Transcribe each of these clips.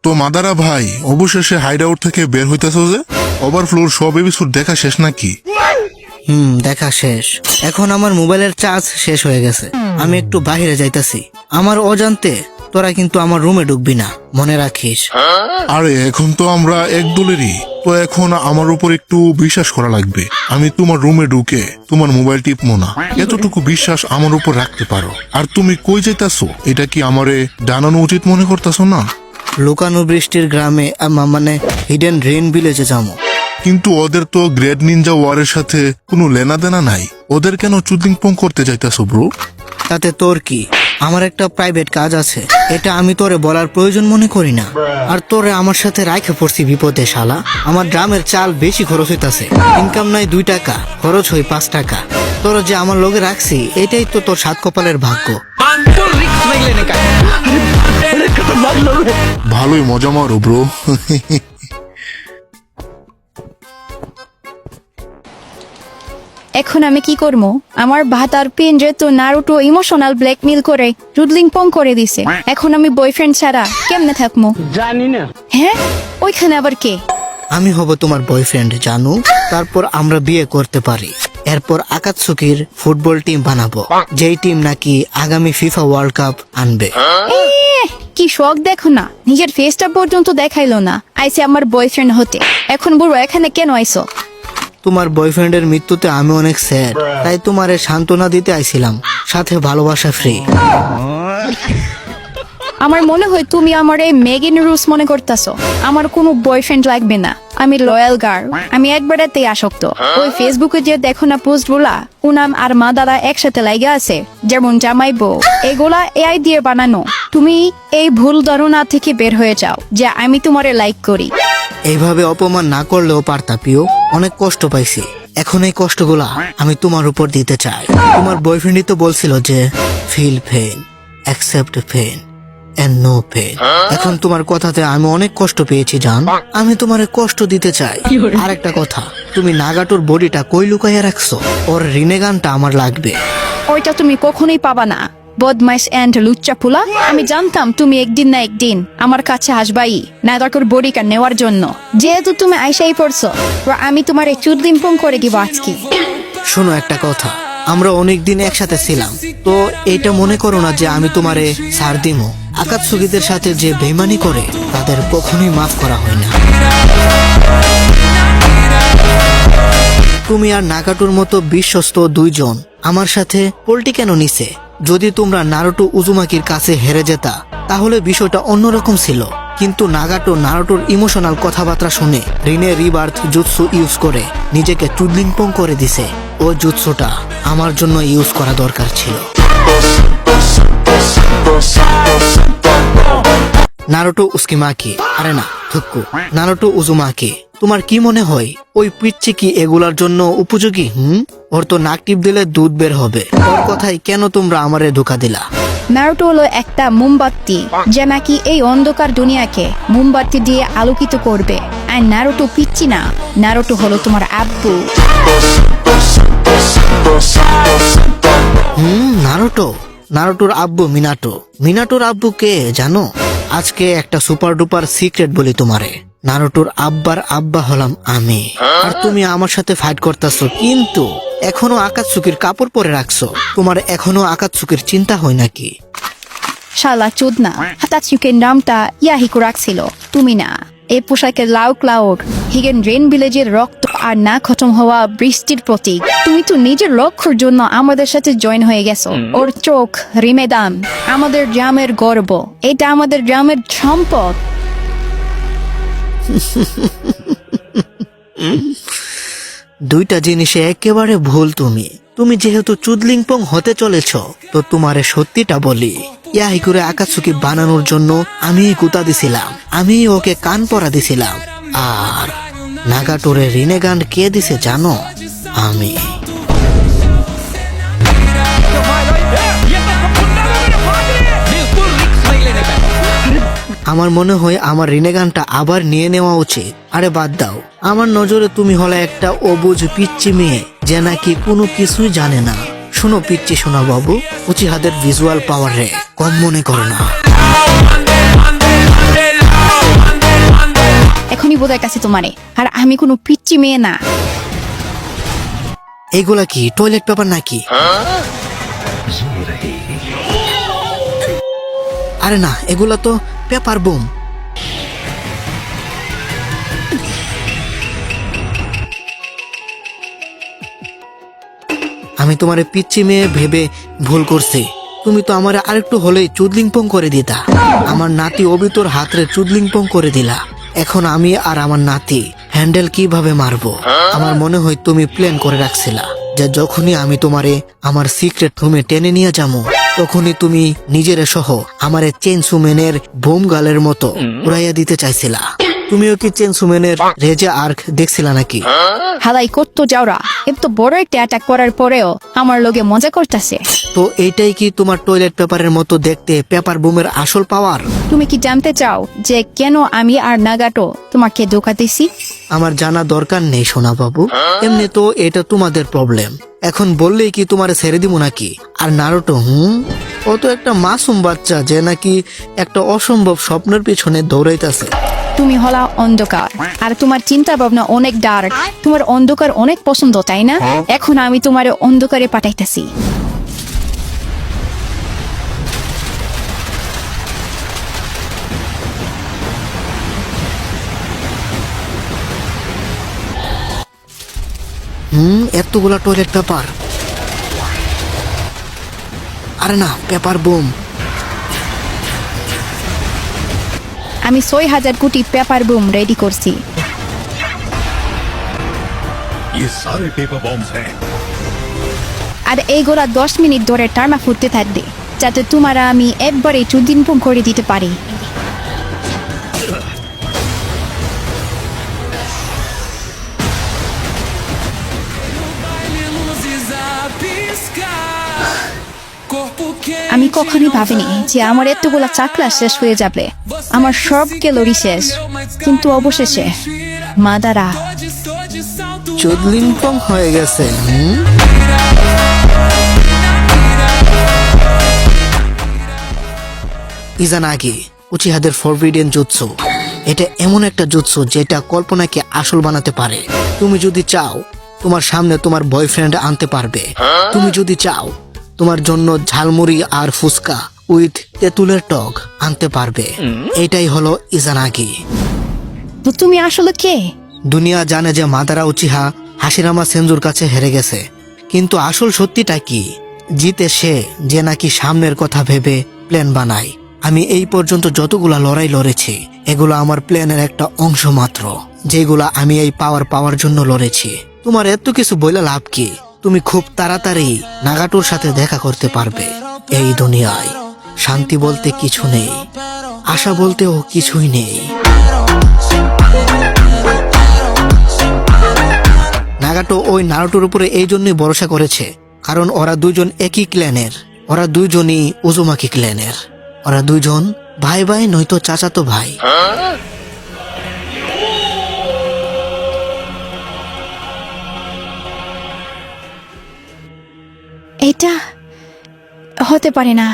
তো মাদারা ভাই অবশেষে হাইড আউট থেকে বের হইতেছো যে ওভারফ্লোর সব এপিসোড দেখা শেষ নাকি? দেখা শেষ। এখন আমার মোবাইলের চার্জ শেষ হয়ে গেছে, আমি একটু বাহিরে যাইতাছি। আমার অজান্তে তোরা কিন্তু আমার রুমে ঢুকবি না, মনে রাখিস। আরে এখন তো আমরা এক দলেরই, তো এখন আমার উপর একটু বিশ্বাস করা লাগবে। আমি তোমার রুমে ঢুকে তোমার মোবাইল টিপমো না, এতটুকু বিশ্বাস আমার উপর রাখতে পারো। আর তুমি কই যাইতাছো এটা কি আমারে জানানো উচিত মনে করতেছো না? লুকানো বৃষ্টির গ্রামে মানে হিডেন রেন ভিলেজে যাবো। কিন্তু ওদের তো গ্রেট নিনজা ওয়ারের সাথে কোনো লেনা দেনা নাই, ওদের কেন চুদিং পং করতে যাইতাছো ব্রো? তাতে তোর কি? আমার একটা প্রাইভেট কাজ আছে, এটা আমি তোরে বলার প্রয়োজন মনে করি না। আর তোরে আমার সাথে রাইখে পড়ছি বিপদে শালা। আমার ড্রামের চাল বেশি খরচ হইতাছে, ইনকাম নাই 2 টাকা, খরচ হই 5 টাকা। তোর যে আমার লগে রাখছি এটাই তো তোর 7 কপালের ভাগ্য। ভালোই মজা মারো ব্রো। এখন আমি কি করবো? আমার ভাতার পেন্ডে তো নারুটো ইমোশনাল ব্ল্যাকমেল করে রুডলিং পং করে দিছে। এখন আমি বয়ফ্রেন্ড ছাড়া কেমনে থাকবো? জানি না। হ্যাঁ, ওইখানে আবার কে? আমি হব তোমার বয়ফ্রেন্ড জানু, তারপর আমরা বিয়ে করতে পারি। এরপর আকাতসুকির ফুটবল টিম বানাবো, যেই টিম নাকি আগামী ফিফা ওয়ার্ল্ড কাপ আনবে। কি শখ দেখো না, নিজের ফেসটা পর্যন্ত দেখাইলো না, আইসে আমার বয়ফ্রেন্ড হতে। এখন বলবো এখানে কেন আইসো? তোমার বয়ফ্রেন্ডের মৃত্যুতে আমি অনেক স্যাড, তাই তোমারে সান্ত্বনা দিতে আইছিলাম, সাথে ভালোবাসা ফ্রি। আমার মনে হয় তুমি আমার এই মেগিন রুস মনে করতেছো। আমার কোনো বয়ফ্রেন্ড লাগবে না, আমি লয়াল গার্ল, আমি একবারেতেই আসক্ত। ওই ফেসবুকে যে দেখো না পোস্ট গুলা, উনাম আর মা দাদা একসাথে লাগে আছে, যেমন জামাই বউ, এগুলা এআই দিয়ে বানানো। তুমি এই ভুল ধারণা থেকে বের হয়ে যাও যে আমি তোমারে লাইক করি। এইভাবে অপমান না করলেও পারতা প্রিয়, অনেক কষ্ট পাইছি। এখন এই কষ্টগুলা আমি তোমার উপর দিতে চাই। তোমার বয়ফ্রেন্ডই তো বলছিল যে feel pain, accept pain and no pain. এখন তোমার কথাতে আমি অনেক কষ্ট পেয়েছি জান, আমি তোমারে কষ্ট দিতে চাই। আর একটা কথা, তুমি নাগাটোর বডিটা কই লুকাইয়া রাখছো? ওর রিনেগানটা আমার লাগবে। ওইটা তুমি কখনোই পাবা না, বদমাইশ এন্ড লুচ্চা ফুলা। আমি জানতাম তুমি একদিন না একদিন আমার কাছে আসবাই নায়কের বডিকা নেওয়ার জন্য। যেহেতু তুমি আইসাই পড়ছো, আমি তোমার এই চুদলিম্পং করে দিব আজকে। শোনো একটা কথা, আমরা অনেকদিন একসাথে ছিলাম, তো এটা মনে করো না যে আমি তোমারে ছাড় দিমো। আকাতসুকিদের সাথে যে বেইমানি করে তাদের কখনোই মাফ করা হয় না। তুমি আর নাগাটোর মতো বিশ্বস্ত 2 জন আমার সাথে পোল্টি কেন নিছে? যদি তোমরা নারুটো উজুমাকির কাছে হেরে যেতা তাহলে বিষয়টা অন্যরকম ছিল। কিন্তু নারুটোর ইমোশনাল কথাবার্তা শুনে রিনে রিবার্থ জুৎসু ইউজ করে নিজেকে চুদলিংপং করে দিছে। ও জুৎসুটা আমার জন্য ইউজ করা দরকার ছিল। নারুটো উস্কিমাকি, আরে না থুক্কু, নারুটো উজুমাকি। তোমার কি মনে হয় ওই পিচ্চি কি এগুলার জন্য উপযোগী? ওর তো নাক টিপ দিলে দুধ বের হবে। ওর কথাই কেন তোমরা আমারে ধোকা দিলা? নারুটো হলো একটা মোমবাতি, যে নাকি এই অন্ধকার দুনিয়াকে মোমবাতি দিয়ে আলোকিত করবে। আর নারুটো পিচ্চি না, নারুটো হলো তোমার আব্বু। নারুটোর আব্বু মিনাটোর আব্বু কে জানো? আজকে একটা সুপার ডুপার সিক্রেট বলি তোমারে, নারুটোর আব্বার আব্বা হলাম আমি। আর তুমি আমার সাথে ফাইট করতেছো, কিন্তু এখনো আকাতসুকির কাপড় পরে রাখছো। তোমার এখনো আকাতসুকির চিন্তা হয় নাকি? শালা চোদনা, হাতাচুকের নামটা ইয়াহিকো রাখছিল, তুমি না। এই পোশাকের লাউ ক্লাউড হিগেন রেন ভিলেজের রক্ত আর না খতম হওয়া বৃষ্টির প্রতীক। তুমি তো নিজের লক্ষ্যের জন্য আমাদের সাথে জয়েন হয়ে গেছো। ওর চোখ রিমেদান, আমাদের গ্রামের গর্ব, এটা আমাদের গ্রামের সম্পদ। দুইটা জিনিসে একেবারে ভুল। তুমি যেহেতু চুদলিংপং হতে চলেছ, তো তোমারে সত্যিটা বলি, ইয়াহিকুরে আকাতসুকি বানানোর জন্য আমি গুতা দিছিলাম, আমি ওকে কান পরা দিছিলাম। আর নাগাটোরে রিনেগান কে দিছে জানো? আমি। আমার মনে হয় আমার রিনেগানটা আবার নিয়ে নেওয়া উচিত। আরে বাদ দাও, আমার নজরে তুমি হলে একটা অবুঝ পিচ্চি মেয়ে যে নাকি কোনো কিছুই জানে না। শোনো পিচ্চি শোনা বাবু, উচিহাদের ভিজুয়াল পাওয়ার রে কম মনে করো না। বোঝাইতাছি তোমারে, আর আমি কোনো পিচ্চি মেয়ে না। এইগুলা কি টয়লেট পেপার নাকি? আরে না, এগুলা তো পেপার বুম। আমি তোমারে পিচ্চি মেয়ে ভেবে ভুল করছি। তুমি তো আমার আরেকটু হলেই চুদলিংপং করে দিতা। আমার নাতি অবিতর হাতরে চুদলিংপং করে দিলা। এখন আমি আর আমার নাতি হ্যান্ডেল কিভাবে মারবো? আমার মনে হয় তুমি প্ল্যান করে রাখছিলা যে যখনই আমি তোমারে আমার সিক্রেট রুমে টেনে নিয়ে যাবো, তখনই তুমি নিজের সহ আমারে চেনসুমেনের বোম গালের মতো উড়াইয়া দিতে চাইছিলা। তুমিও কি চেনসুমেনের রেজা আর্ক দেখছিলা নাকি? হালাই করতো যাওরা, এত বড় একটা অ্যাটাক করার পরেও আমার লগে মজা করতেছে। তো এইটাই কি তোমার টয়লেট পেপারের মতো দেখতে পেপার বুমের আসল পাওয়ার? তুমি কি জানতে চাও যে কেন আমি আর নাগাটো তোমাকে ধোকা দিছি? আমার জানা দরকার নেই সোনা বাবু, এমনি তো এটা তোমাদের প্রবলেম। এখন বললেই কি তোমার ছেড়ে দিব নাকি? আর নারুটো ও তো একটা মাসুম বাচ্চা যে নাকি একটা অসম্ভব স্বপ্নের পিছনে দৌড়াইতেছে। তুমি হলা অন্ধকার, আর তোমার চিন্তা ভাবনা অনেক ডার্ক। তোমার অন্ধকার অনেক পছন্দ, তাই না? এখন আমি তোমার অন্ধকারে পাঠাইতেছি। এতগুলা টয়লেট পেপার। আরে না, পেপার বুম। আমি 6000 কোটি পেপার বুম রেডি করছি। ये सारे पेपर बॉम्ब्स हैं। আর এইগুলা 10 মিনিট ধরে টার্মা ফুটতে থাকবে, যাতে তোমার আমি একবারে চুদিন পুম করে দিতে পারি। আমি কখনই ভাবিনি যে আমার এতগুলা চাকলা শেষ হয়ে যাবে। আমার সব ক্যালোরি শেষ, কিন্তু অবশেষে মাদারা চুদলিংপং হয়ে গেছে। ইজানাগি উচিহাদের ফরবিডেন জুৎসু। এটা এমন একটা জুৎসু যেটা কল্পনাকে আসল বানাতে পারে। তুমি যদি চাও তোমার সামনে তোমার বয়ফ্রেন্ড আনতে পারবে। তুমি যদি চাও তোমার জন্য ঝালমুড়ি আর ফুচকা উইথ তেঁতুলের টক আনতে পারবে। এটাই হলো ইজানাগি। তো তুমি আসলে কে? দুনিয়া জানে যে মাদারা উচিহা হাসিরামা সেনজুর কাছে হেরে গেছে, কিন্তু আসল সত্যিটা কি? জিতে সে যে নাকি সামনের কথা ভেবে প্ল্যান বানায়। আমি এই পর্যন্ত যতগুলা লড়াই লড়েছি, এগুলো আমার প্ল্যানের একটা অংশ মাত্র, যেগুলা আমি এই পাওয়ার জন্য লড়েছি। তোমার এত কিছু বইলা লাভ কি? তুমি খুব তাড়াতাড়ি নাগাটোর সাথে দেখা করতে পারবে। এই দুনিয়ায় শান্তি বলতে কিছু নেই, আশা বলতেও কিছুই নেই। নাগাটো ওই নারুটোর উপরে এই জন্যই ভরসা করেছে, কারণ ওরা দুজন একই ক্ল্যানের। ওরা দুইজনই উজুমাকি ক্ল্যানের। ওরা দুইজন ভাই ভাই নয়তো চাচাতো ভাই। এটা হতে পারে না।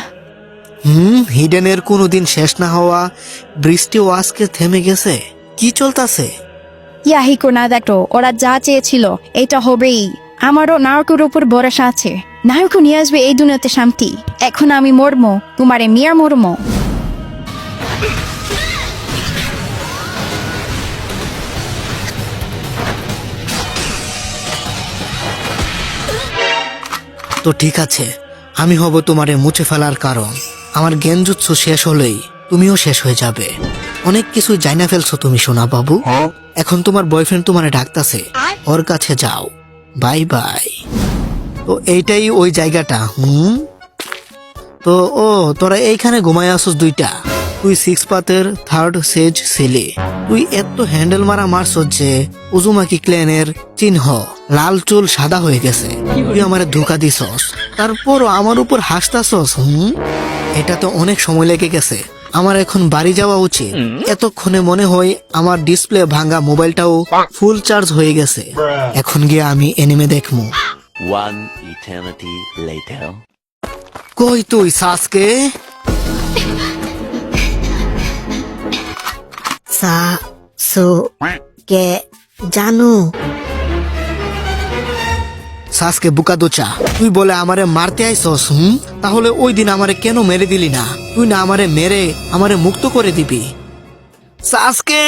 হিডেনের কোনোদিন শেষ না হওয়া বৃষ্টিও আজকে থেমে গেছে। কি চলতেছে? ইয়াহিকো না দেখো, ওরা যা চেয়েছিল এটা হবেই। আমারও নায়কের উপর ভরসা আছে। নায়কও নিয়ে আসবে এই দুনিয়াতে শান্তি। এখন আমি মরমো, তোমারে মিয়া মরমো। তো ঠিক আছে, আমি হব তোমারে মুছে ফেলার কারণ। আমার জ্ঞানজুৎসু শেষ হলেই তুমিও শেষ হয়ে যাবে। অনেক কিছু জাইনা ফেলছো তুমি সোনা বাবু। এখন তোমার বয়ফ্রেন্ড তোমারে ডাকতাছে, ওর কাছে যাও। Bye bye. তো এইটাই ওই জায়গাটা। তো তোরা এইখানে ঘুমায় আসোস দুইটা। তুই 6 পাতের 3rd সেজ ছেলে। তুই এত হ্যান্ডেল মারা মারছস যে উজুমাকি ক্ল্যানের চিহ্ন লাল চুল সাদা হয়ে গেছে। তুই আমারে ধোকা দিছস, তারপরও আমার উপর হাসতাছস। এটা তো অনেক সময় লেগে গেছে। আমার এখন বাড়ি যাওয়া উচিত। এতক্ষণে মনে হয় আমার ডিসপ্লে ভাঙা মোবাইলটাও ফুল চার্জ হয়ে গেছে। এখন গিয়ে আমি এনিমে দেখমু। One eternity later. কই তুই সাসকে? সো কে জানো সাসকে বুকা দোচা, তুই বলে আমারে মারতে আইসস? তাহলে ওই দিন আমারে কেন মেরে দিলি না? তুই না আমারে মেরে আমারে মুক্ত করে দিবি। সাসকে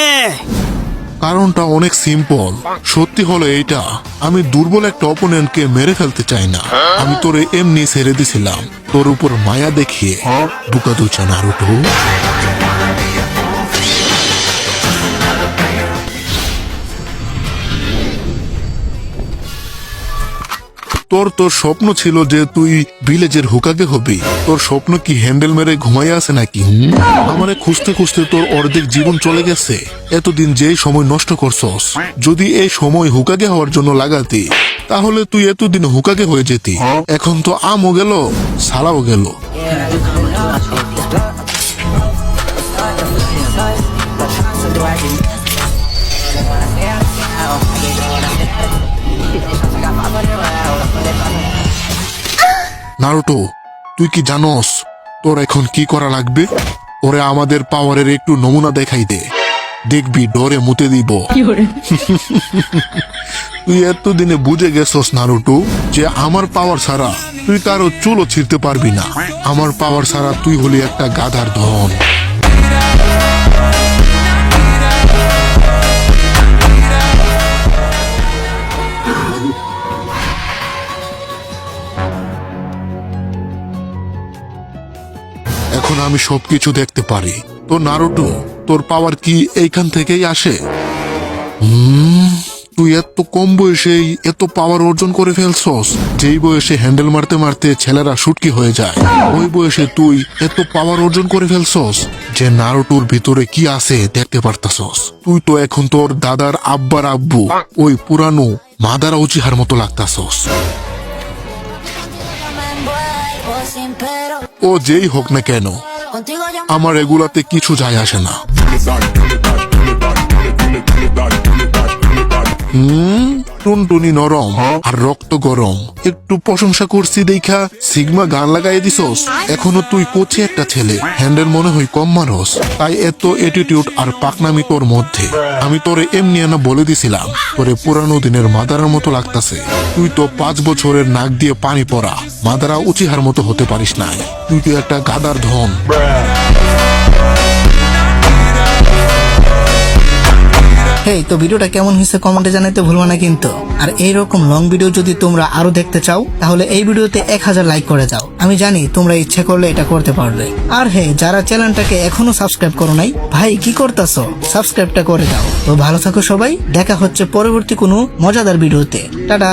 কারণটা অনেক সিম্পল। সত্যি হলো এইটা, আমি দুর্বল একটা অপোনেন্টকে মেরে ফেলতে চাই না। আমি তোরে এমনি ছেড়ে দিছিলাম তোর উপর মায়া দেখিয়ে। বুকাদুচা নারুটো। তোর স্বপ্ন ছিল যে তুই ভিলেজের হুকাকে হবি। তোর স্বপ্ন কি হ্যান্ডেল মেরে ঘুমাই আছে নাকি? আমারে খুঁজতে খুঁজতে তোর অর্ধেক জীবন চলে গেছে। এতদিন যেই সময় নষ্ট করছস, যদি এই সময় হুকাকে হওয়ার জন্য লাগাতি, তাহলে তুই এতদিন হুকাকে হয়ে যেতি। এখন তো আমও গেল, সালাও গেল। নারুটো, তুই কি জানোস তোর এখন কি করা লাগবে? ওরে আমাদের পাওয়ারের একটু নমুনা দেখাই দে, দেখবি ডরে মুতে দিব। তুই এতদিনে বুঝে গেছস নারুটো যে আমার পাওয়ার ছাড়া তুই কারো চুলও ছিঁড়তে পারবি না। আমার পাওয়ার ছাড়া তুই হলি একটা গাধার ধন। এখন আমি সবকিছু দেখতে পারি। তো নারুটো, তোর পাওয়ার কি এইখান থেকেই আসে? তুই এত কম বয়সেই এত পাওয়ার অর্জন করে ফেলছস। যেই বয়সে হ্যান্ডেল মারতে মারতে ছেলেরা শুটকি হয়ে যায়, ওই বয়সে তুই এত পাওয়ার অর্জন করে ফেলছস যে নারুটোর ভিতরে কি আছে দেখতে পারতাছস। তুই তো এখন তোর দাদার আব্বার আব্বু, ওই পুরানো মাদারা উচিহার মতো লাগতাছস। ও যেই হোক না কেন, আমার এগুলাতে কিছু যায় আসে না। টুনটুনি নরম আর রক্ত গরম। একটু প্রশংসা করছি দেখা সিগমা গান লাগাই দিছস। এখনো তুই কোচে একটা ছেলে, হ্যান্ডেল মনে হয় কম মারস, তাই এত অ্যাটিটিউড আর পাকনামি তোর মধ্যে। আমি তোরে এমনি না বলে দিছিলাম তোরে পুরানো দিনের মাদারার মতো লাগতাছে। তুই তো 5 বছরের নাক দিয়ে পানি পড়া মাদারা উচিহার মতো হতে পারিস নাই। তুই তো একটা গাদার ধন। হেই, তো ভিডিওটা কেমন হয়েছে কমেন্টে জানাতে ভুলবা না কিন্তু। আর এইরকম লং ভিডিও যদি তোমরা আরো দেখতে চাও, তাহলে এই ভিডিওতে 1000 লাইক করে যাও। আমি জানি তোমরা ইচ্ছে করলে এটা করতে পারবে। আর হ্যাঁ, যারা চ্যানেলটাকে এখনো সাবস্ক্রাইব করো নাই, ভাই কি করতেছো, সাবস্ক্রাইবটা করে দাও। তো ভালো থাকো সবাই, দেখা হচ্ছে পরবর্তী কোনো মজাদার ভিডিওতে। টাটা।